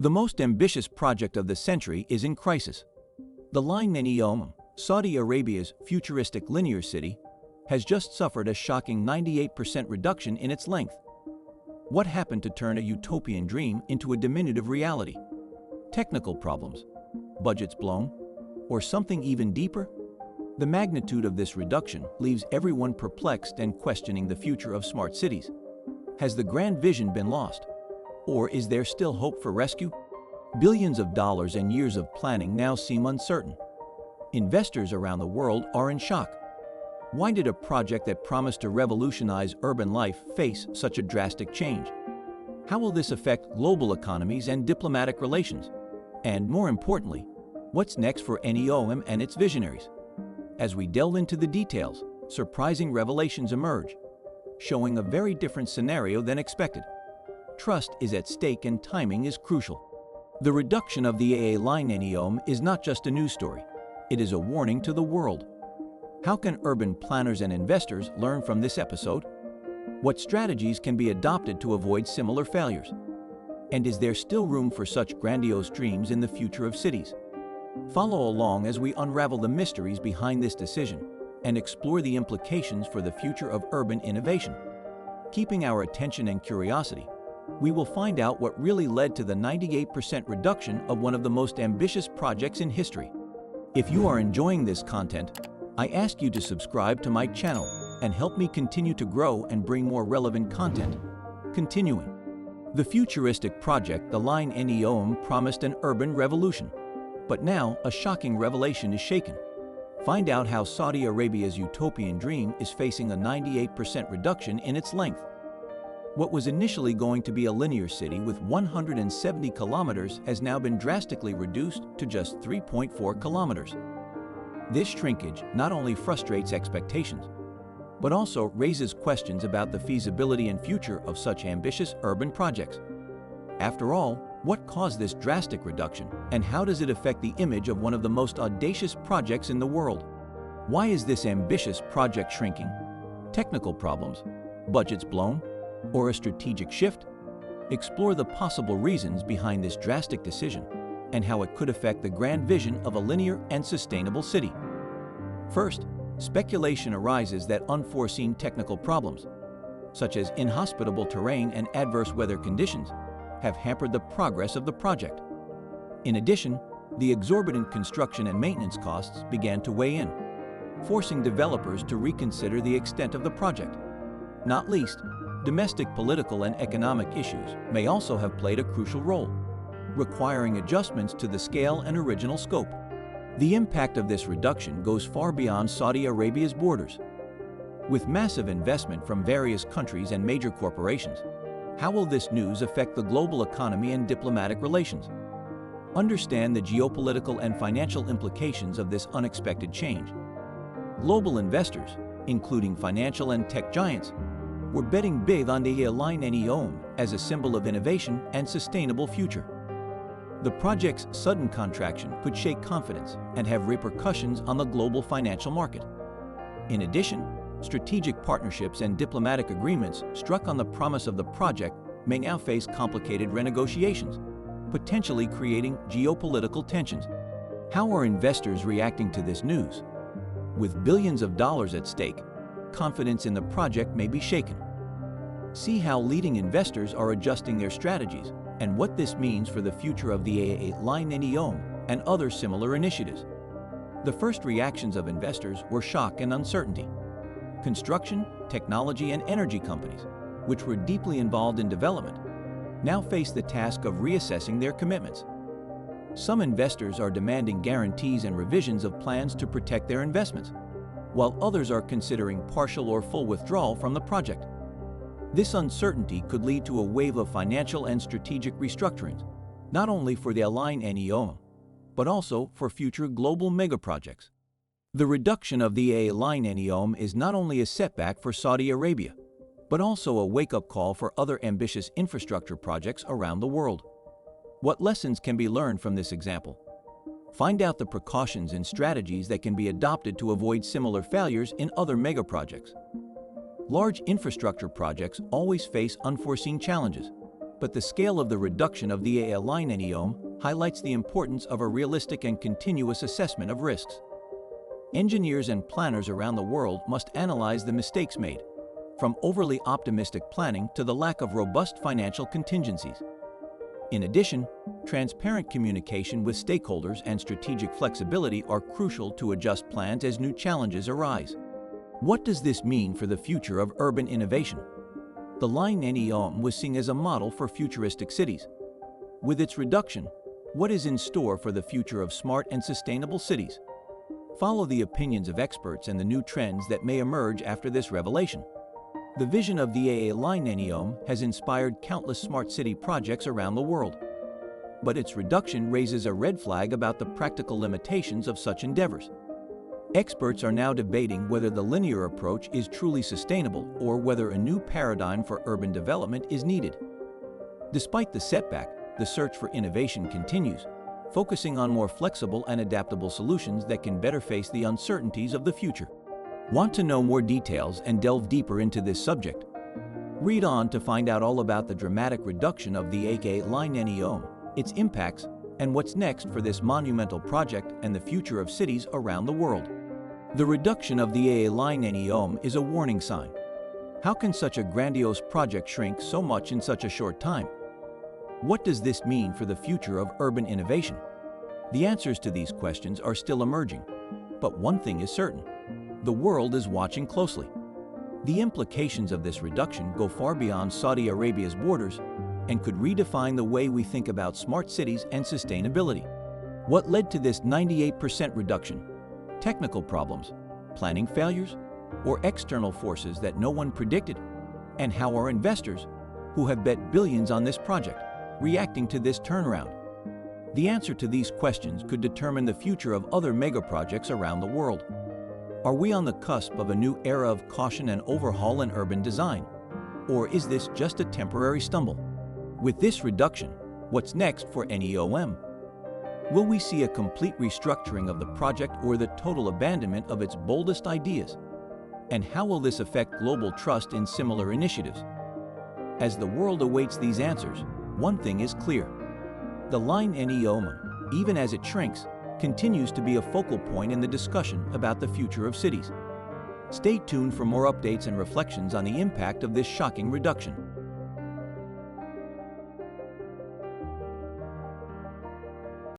The most ambitious project of the century is in crisis. The LINE-NEOM, Saudi Arabia's futuristic linear city, has just suffered a shocking 98% reduction in its length. What happened to turn a utopian dream into a diminutive reality? Technical problems? Budgets blown? Or something even deeper? The magnitude of this reduction leaves everyone perplexed and questioning the future of smart cities. Has the grand vision been lost? Or is there still hope for rescue? Billions of dollars and years of planning now seem uncertain. Investors around the world are in shock. Why did a project that promised to revolutionize urban life face such a drastic change? How will this affect global economies and diplomatic relations? And more importantly, what's next for NEOM and its visionaries? As we delve into the details, surprising revelations emerge, showing a very different scenario than expected. Trust is at stake and timing is crucial. The reduction of the LINE-NEOM is not just a news story. It is a warning to the world. How can urban planners and investors learn from this episode? What strategies can be adopted to avoid similar failures? And is there still room for such grandiose dreams in the future of cities? Follow along as we unravel the mysteries behind this decision and explore the implications for the future of urban innovation. Keeping our attention and curiosity, we will find out what really led to the 98% reduction of one of the most ambitious projects in history. If you are enjoying this content, I ask you to subscribe to my channel and help me continue to grow and bring more relevant content. Continuing. The futuristic project, the LINE-NEOM, promised an urban revolution. But now, a shocking revelation is shaken. Find out how Saudi Arabia's utopian dream is facing a 98% reduction in its length. What was initially going to be a linear city with 170 kilometers has now been drastically reduced to just 3.4 kilometers. This shrinkage not only frustrates expectations, but also raises questions about the feasibility and future of such ambitious urban projects. After all, what caused this drastic reduction, and how does it affect the image of one of the most audacious projects in the world? Why is this ambitious project shrinking? Technical problems? Budgets blown? Or a strategic shift? Explore the possible reasons behind this drastic decision and how it could affect the grand vision of a linear and sustainable city. First, speculation arises that unforeseen technical problems, such as inhospitable terrain and adverse weather conditions, have hampered the progress of the project. In addition, the exorbitant construction and maintenance costs began to weigh in, forcing developers to reconsider the extent of the project. Not least, domestic political and economic issues may also have played a crucial role, requiring adjustments to the scale and original scope. The impact of this reduction goes far beyond Saudi Arabia's borders. With massive investment from various countries and major corporations, how will this news affect the global economy and diplomatic relations? Understand the geopolitical and financial implications of this unexpected change. Global investors, including financial and tech giants, were betting big on the LINE-NEOM as a symbol of innovation and sustainable future. The project's sudden contraction could shake confidence and have repercussions on the global financial market. In addition, strategic partnerships and diplomatic agreements struck on the promise of the project may now face complicated renegotiations, potentially creating geopolitical tensions. How are investors reacting to this news? With billions of dollars at stake, confidence in the project may be shaken. See how leading investors are adjusting their strategies and what this means for the future of the LINE-NEOM and other similar initiatives. The first reactions of investors were shock and uncertainty. Construction, technology, and energy companies, which were deeply involved in development, now face the task of reassessing their commitments. Some investors are demanding guarantees and revisions of plans to protect their investments, while others are considering partial or full withdrawal from the project. This uncertainty could lead to a wave of financial and strategic restructurings, not only for the LINE-NEOM, but also for future global megaprojects. The reduction of the LINE-NEOM is not only a setback for Saudi Arabia, but also a wake-up call for other ambitious infrastructure projects around the world. What lessons can be learned from this example? Find out the precautions and strategies that can be adopted to avoid similar failures in other megaprojects. Large infrastructure projects always face unforeseen challenges, But the scale of the reduction of the LINE-NEOM highlights the importance of a realistic and continuous assessment of risks. Engineers and planners around the world must analyze the mistakes made, from overly optimistic planning to the lack of robust financial contingencies. In addition, transparent communication with stakeholders and strategic flexibility are crucial to adjust plans as new challenges arise. What does this mean for the future of urban innovation? The LINE-NEOM was seen as a model for futuristic cities. With its reduction, what is in store for the future of smart and sustainable cities? Follow the opinions of experts and the new trends that may emerge after this revelation. The vision of the LINE-NEOM has inspired countless smart city projects around the world. But its reduction raises a red flag about the practical limitations of such endeavors. Experts are now debating whether the linear approach is truly sustainable or whether a new paradigm for urban development is needed. Despite the setback, the search for innovation continues, focusing on more flexible and adaptable solutions that can better face the uncertainties of the future. Want to know more details and delve deeper into this subject? Read on to find out all about the dramatic reduction of the LINE-NEOM, its impacts, and what's next for this monumental project and the future of cities around the world. The reduction of the LINE-NEOM is a warning sign. How can such a grandiose project shrink so much in such a short time? What does this mean for the future of urban innovation? The answers to these questions are still emerging, but one thing is certain: the world is watching closely. The implications of this reduction go far beyond Saudi Arabia's borders and could redefine the way we think about smart cities and sustainability. What led to this 98% reduction? Technical problems, planning failures, or external forces that no one predicted? And how are investors, who have bet billions on this project, reacting to this turnaround? The answer to these questions could determine the future of other megaprojects around the world. Are we on the cusp of a new era of caution and overhaul in urban design? Or is this just a temporary stumble? With this reduction, what's next for NEOM? Will we see a complete restructuring of the project or the total abandonment of its boldest ideas? And how will this affect global trust in similar initiatives? As the world awaits these answers, one thing is clear: the LINE-NEOM, even as it shrinks, continues to be a focal point in the discussion about the future of cities. Stay tuned for more updates and reflections on the impact of this shocking reduction.